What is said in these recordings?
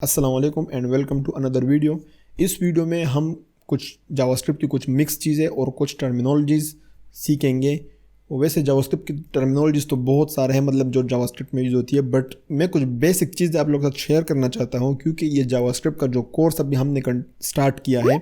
अस्सलाम वालेकुम and welcome to another video. इस वीडियो में हम कुछ जावास्क्रिप्ट की कुछ मिक्स चीज़ें और कुछ टर्मिनोलॉजीज़ सीखेंगे। वैसे जावास्क्रिप्ट की टर्मिनोलॉजीज़ तो बहुत सारे हैं, मतलब जो जावास्क्रिप्ट में यूज़ होती है, बट मैं कुछ बेसिक चीज़ें आप लोगों के साथ शेयर करना चाहता हूँ क्योंकि ये जावास्क्रिप्ट का जो कोर्स अभी हमने स्टार्ट किया है,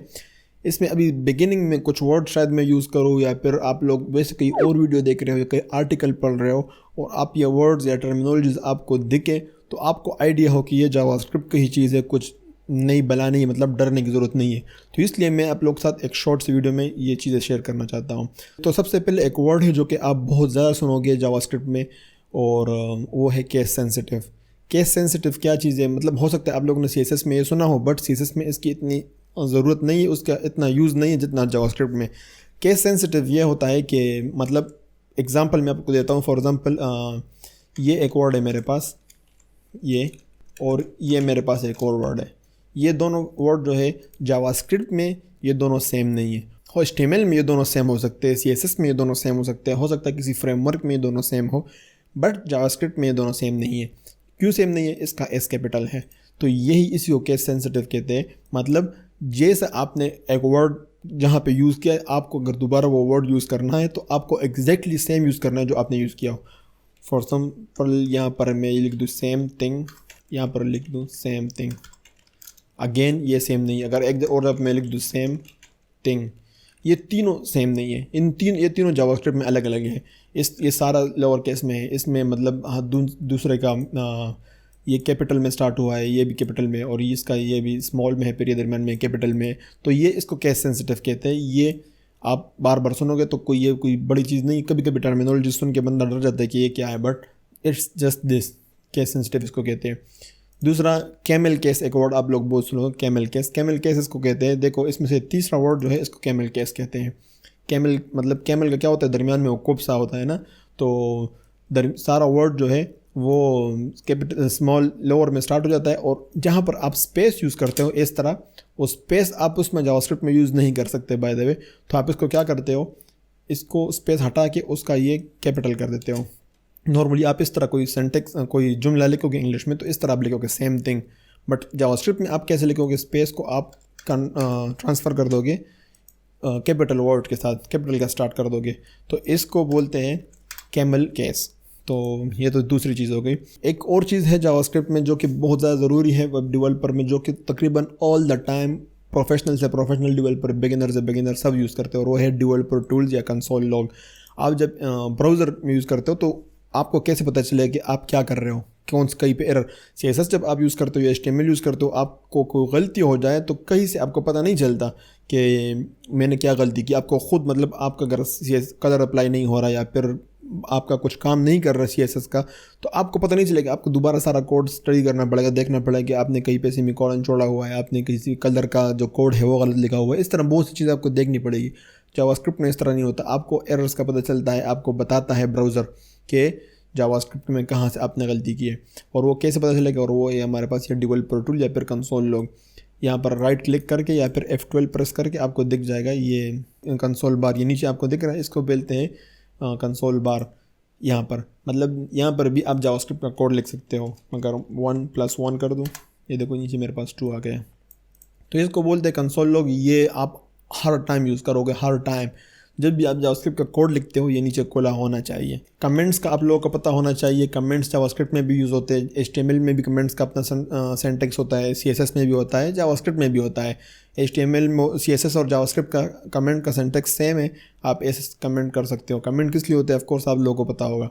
इसमें अभी बिगिनिंग में कुछ वर्ड शायद मैं यूज़ करूँ या फिर आप लोग वैसे कहीं और वीडियो देख रहे हो या कहीं आर्टिकल पढ़ रहे हो और आप ये वर्ड्स या टर्मिनोलॉजीज़ आपको दिखे तो आपको आइडिया हो कि ये जावास्क्रिप्ट की ही चीज़ है, कुछ नई बला नहीं, मतलब डरने की ज़रूरत नहीं है। तो इसलिए मैं आप लोग के साथ एक शॉर्ट सी वीडियो में ये चीज़ें शेयर करना चाहता हूँ। तो सबसे पहले एक वर्ड है जो कि आप बहुत ज़्यादा सुनोगे जावास्क्रिप्ट में, और वो है केस सेंसिटिव। केस सेंसिटिव क्या चीज़ है? मतलब हो सकता है आप लोगों ने CSS में ये सुना हो, बट CSS में इसकी इतनी ज़रूरत नहीं है, उसका इतना यूज़ नहीं है जितना जावास्क्रिप्ट में। केस सेंसिटिव ये होता है कि मतलब एग्जांपल मैं आपको देता हूँ। फॉर एग्जांपल ये एक वर्ड है मेरे पास, ये, और ये मेरे पास एक और वर्ड है। ये दोनों वर्ड जो है जावास्क्रिप्ट में ये दोनों सेम नहीं है। HTML में ये दोनों सेम हो सकते हैं, CSS में ये दोनों सेम हो सकते हैं, हो सकता है किसी फ्रेमवर्क में ये दोनों सेम हो, बट जावास्क्रिप्ट में ये दोनों सेम नहीं है। क्यों सेम नहीं है? इसका S कैपिटल है, तो यही इसी को केस सेंसिटिव कहते हैं। मतलब जैसे आपने एक वर्ड जहाँ पे यूज़ किया है, आपको अगर दोबारा वो वर्ड यूज़ करना है तो आपको एग्जैक्टली सेम यूज़ करना है जो आपने यूज़ किया हो। फॉर एग्जाम्पल यहाँ पर मैं लिख दूँ सेम थिंग, यहाँ पर लिख दूँ सेम थिंग, अगेन ये सेम नहीं है। अगर एक और अब मैं लिख दूँ सेम थिंग, ये तीनों सेम नहीं है। ये तीनों जावास्क्रिप्ट में अलग अलग है। ये सारा लोअर केस में है, इसमें मतलब हाँ दूसरे का ये कैपिटल में स्टार्ट हुआ है, ये भी कैपिटल में, और इसका ये भी स्मॉल में है, फिर ये दरम्यान में कैपिटल में, तो ये इसको केस सेंसिटिव कहते हैं। ये आप बार बार सुनोगे तो कोई बड़ी चीज़ नहीं। कभी कभी टर्मिनोलॉजी सुन के बंदा डर जाता है कि ये क्या है, but it's just this, case sensitive इसको कहते हैं। दूसरा कैमल केस, एक वर्ड आप लोग बहुत सुनो, कैमल केस इसको कहते हैं। देखो इसमें से तीसरा वर्ड जो है इसको कैमल केस कहते हैं। कैमल मतलब कैमल का क्या होता है? दरमियान में वो कुब्सा होता है ना, तो सारा वर्ड जो है वो कैपिटल स्मॉल लोअर में स्टार्ट हो जाता है, और जहाँ पर आप स्पेस यूज़ करते हो इस तरह, वो स्पेस आप उसमें जावास्क्रिप्ट में यूज़ नहीं कर सकते बाय द वे। तो आप इसको क्या करते हो, इसको स्पेस हटा के उसका ये कैपिटल कर देते हो। नॉर्मली आप इस तरह कोई सेंटेक्स कोई जुमला लिखोगे इंग्लिश में तो इस तरह आप लिखोगे सेम थिंग, बट जावास्क्रिप्ट में आप कैसे लिखोगे? स्पेस को आप ट्रांसफ़र कर दोगे कैपिटल वर्ड के साथ, कैपिटल का स्टार्ट कर दोगे, तो इसको बोलते हैं कैमल केस। तो ये तो दूसरी चीज़ हो गई। एक और चीज़ है जावास्क्रिप्ट में जो कि बहुत ज़्यादा ज़रूरी है वेब डेवलपर में, जो कि तकरीबन ऑल द टाइम प्रोफेशनल से प्रोफेशनल डेवलपर, बिगिनर से बिगिनर सब यूज़ करते हो, और वो है डेवलपर टूल्स या कंसोल लॉग। आप जब ब्राउज़र में यूज़ करते हो तो आपको कैसे पता चलेगा कि आप क्या कर रहे हो, कौन सा कहीं पे एरर? CSS जब आप यूज़ करते हो या HTML यूज़ करते हो, आपको कोई गलती हो जाए तो कहीं से आपको पता नहीं चलता कि मैंने क्या गलती की। आपको खुद मतलब आपका अगर कलर अप्लाई नहीं हो रहा या फिर आपका कुछ काम नहीं कर रहा CSS का, तो आपको पता नहीं चलेगा। आपको दोबारा सारा कोड स्टडी करना पड़ेगा, देखना पड़ेगा कि आपने कहीं पे सेमीकोलन छोड़ा हुआ है, आपने किसी कलर का जो कोड है वो गलत लिखा हुआ है। इस तरह बहुत सी चीज़ें आपको देखनी पड़ेगी। जावास्क्रिप्ट में इस तरह नहीं होता। आपको एरर्स का पता चलता है, आपको बताता है ब्राउज़र के जावास्क्रिप्ट में कहाँ से आपने गलती की है, और वो कैसे पता चलेगा? और वो ये हमारे पास ये डेवलपर टूल या फिर कंसोल लॉग, यहाँ पर राइट क्लिक करके या फिर F12 प्रेस करके आपको दिख जाएगा ये कंसोल बार, ये नीचे आपको दिख रहा है, इसको बोलते हैं कंसोल बार। यहाँ पर मतलब यहाँ पर भी आप जावास्क्रिप्ट का कोड लिख सकते हो। अगर 1 + 1 कर दूँ, ये देखो नीचे मेरे पास 2 आ गया, तो इसको बोलते हैं कंसोल लॉग। ये आप हर टाइम यूज़ करोगे, हर टाइम जब भी आप जावास्क्रिप्ट का कोड लिखते हो ये नीचे खुला होना चाहिए। कमेंट्स का आप लोगों को पता होना चाहिए। कमेंट्स जावास्क्रिप्ट में भी यूज़ होते हैं, HTML में भी कमेंट्स का अपना सिंटैक्स होता है, CSS में भी होता है, जावास्क्रिप्ट में भी होता है। HTML में CSS और जावास्क्रिप्ट का कमेंट का सिंटैक्स सेम है, आप ऐसे कमेंट कर सकते हो। कमेंट किस लिए होते हैं ऑफकोर्स आप लोगों को पता होगा।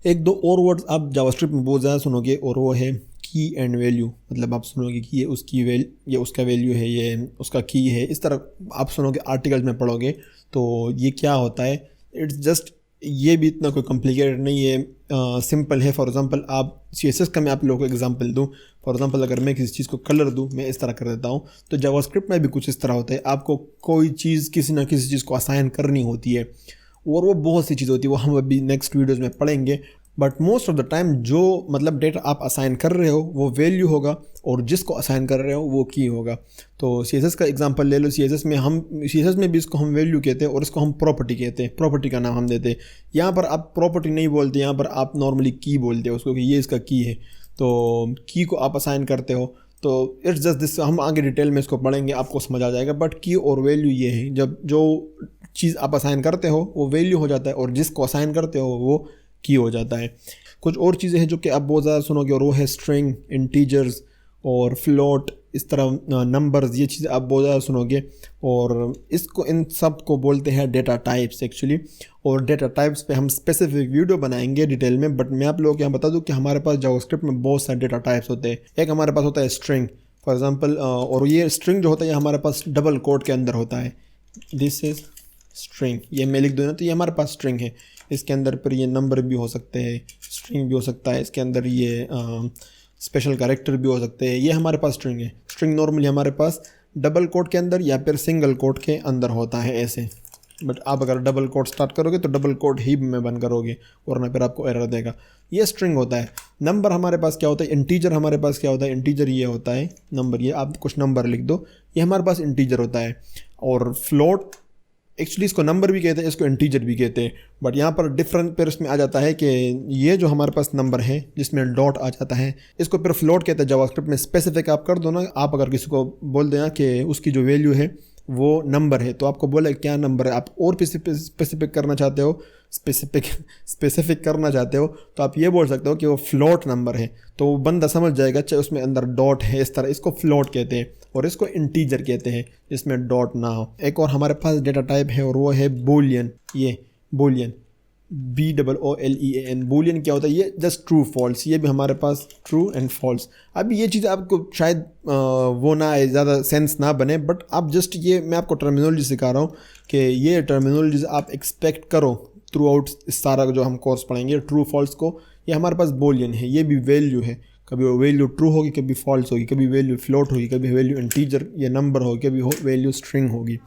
एक दो और वर्ड्स आप जावास्क्रिप्ट में बहुत ज़्यादा सुनोगे, और वो है की एंड वैल्यू। मतलब आप सुनोगे कि ये उसका वैल्यू है, ये उसका की है, इस तरह आप सुनोगे, आर्टिकल्स में पढ़ोगे। तो ये क्या होता है? इट्स जस्ट, ये भी इतना कोई कॉम्प्लिकेटेड नहीं है, सिंपल है। फॉर एग्जांपल आप CSS का मैं आप लोगों को एग्जांपल दूं। फॉर एग्जांपल अगर मैं किसी चीज़ को कलर दूं, मैं इस तरह कर देता हूं, तो जावास्क्रिप्ट में भी कुछ इस तरह होता है। आपको कोई चीज़ किसी ना किसी चीज़ को असाइन करनी होती है, और वो बहुत सी चीज़ होती है, वो हम अभी नेक्स्ट वीडियोज़ में पढ़ेंगे। But most of the time जो मतलब डेटा आप असाइन कर रहे हो वो वैल्यू होगा, और जिसको असाइन कर रहे हो वो की होगा। तो CSS का एग्जांपल ले लो। CSS में भी इसको हम वैल्यू कहते हैं और इसको हम प्रॉपर्टी कहते हैं, प्रॉपर्टी का नाम हम देते हैं। यहाँ पर आप प्रॉपर्टी नहीं बोलते, यहाँ पर आप नॉर्मली की बोलते हो उसको कि ये इसका की है। तो की को आप असाइन करते हो, तो इट्स जस्ट दिस, हम आगे डिटेल में इसको पढ़ेंगे, आपको समझ आ जाएगा। बट की और वैल्यू ये है, जब जो चीज़ आप असाइन करते हो वो वैल्यू हो जाता है, और जिसको असाइन करते हो वो की हो जाता है। कुछ और चीज़ें हैं जो कि आप बहुत ज़्यादा सुनोगे, और वो है स्ट्रिंग, इंटीजर्स और फ्लोट, इस तरह नंबर्स, ये चीज़ें आप बहुत ज़्यादा सुनोगे। और इसको, इन सब को बोलते हैं डेटा टाइप्स एक्चुअली। और डेटा टाइप्स पे हम स्पेसिफिक वीडियो बनाएंगे डिटेल में। बट मैं आप लोगों को यहाँ बता दूँ कि हमारे पास जावास्क्रिप्ट में बहुत सारे डेटा टाइप्स होते हैं। एक हमारे पास होता है स्ट्रिंग फॉर एग्जांपल, और ये स्ट्रिंग जो होता है ये हमारे पास डबल कोट के अंदर होता है। दिस इज़ स्ट्रिंग, ये मैं लिख दूँ ना तो ये हमारे पास स्ट्रिंग है। इसके अंदर फिर ये नंबर भी हो सकते हैं, स्ट्रिंग भी हो सकता है, इसके अंदर ये स्पेशल कैरेक्टर भी हो सकते हैं। ये हमारे पास स्ट्रिंग है। स्ट्रिंग नॉर्मली हमारे पास डबल कोट के अंदर या फिर सिंगल कोट के अंदर होता है ऐसे। बट आप अगर डबल कोट स्टार्ट करोगे तो डबल कोट ही में बंद करोगे, वरना फिर आपको एरर देगा। ये स्ट्रिंग होता है। नंबर हमारे पास क्या होता है, इंटीजर हमारे पास क्या होता है, इंटीजर ये होता है नंबर, ये आप कुछ नंबर लिख दो, ये हमारे पास इंटीजर होता है। और फ्लोट एक्चुअली इसको नंबर भी कहते हैं, इसको इंटीजर भी कहते हैं। बट यहाँ पर डिफरेंट फिर इसमें आ जाता है कि ये जो हमारे पास नंबर है जिसमें डॉट आ जाता है, इसको फिर फ्लोट कहते हैं जावास्क्रिप्ट में। स्पेसिफिक आप कर दो ना, आप अगर किसी को बोल देना कि उसकी जो वैल्यू है वो नंबर है, तो आपको बोले क्या नंबर है, आप और स्पेसिफिक करना चाहते हो, स्पेसिफिक करना चाहते हो, तो आप ये बोल सकते हो कि वो फ्लोट नंबर है, तो वो बंदा समझ जाएगा चाहे उसमें अंदर डॉट है, इस तरह। इसको फ्लोट कहते हैं। और इसको इंटीजर कहते हैं जिसमें डॉट ना हो। एक और हमारे पास डेटा टाइप है और वो है बूलियन। ये बूलियन, BOOLEAN, बूलियन क्या होता है, ये जस्ट ट्रू फॉल्स, ये भी हमारे पास ट्रू एंड फॉल्स। अब ये चीज़ आपको शायद वो ना आए, ज़्यादा सेंस ना बने, बट आप जस्ट ये मैं आपको टर्मिनोलॉजी सिखा रहा हूँ कि ये टर्मिनोलॉजीज आप एक्सपेक्ट करो थ्रू आउट इस सारा जो हम कोर्स पढ़ेंगे। ट्रू फॉल्स को, ये हमारे पास बूलियन है, ये भी वैल्यू है। कभी वो वैल्यू ट्रू होगी, कभी फॉल्स होगी, कभी वैल्यू फ्लोट होगी, कभी वैल्यू इंटीजर या नंबर होगी, कभी वैल्यू स्ट्रिंग होगी।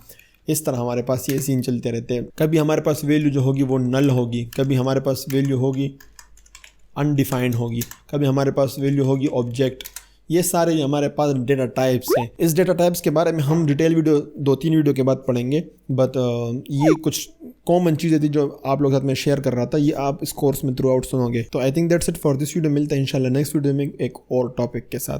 इस तरह हमारे पास ये सीन चलते रहते हैं। कभी हमारे पास वैल्यू जो होगी वो नल होगी, कभी हमारे पास वैल्यू होगी अनडिफाइंड होगी, कभी हमारे पास वैल्यू होगी ऑब्जेक्ट। ये सारे हमारे पास डेटा टाइप्स हैं। इस डेटा टाइप्स के बारे में हम डिटेल वीडियो 2-3 वीडियो के बाद पढ़ेंगे। बट ये कुछ कॉमन चीज़ें थी जो आप लोगों के साथ में शेयर कर रहा था, ये आप इस कोर्स में थ्रू आउट सुनोगे। तो I think that's it for this video. मिलता है इंशाल्लाह नेक्स्ट वीडियो में एक और टॉपिक के साथ।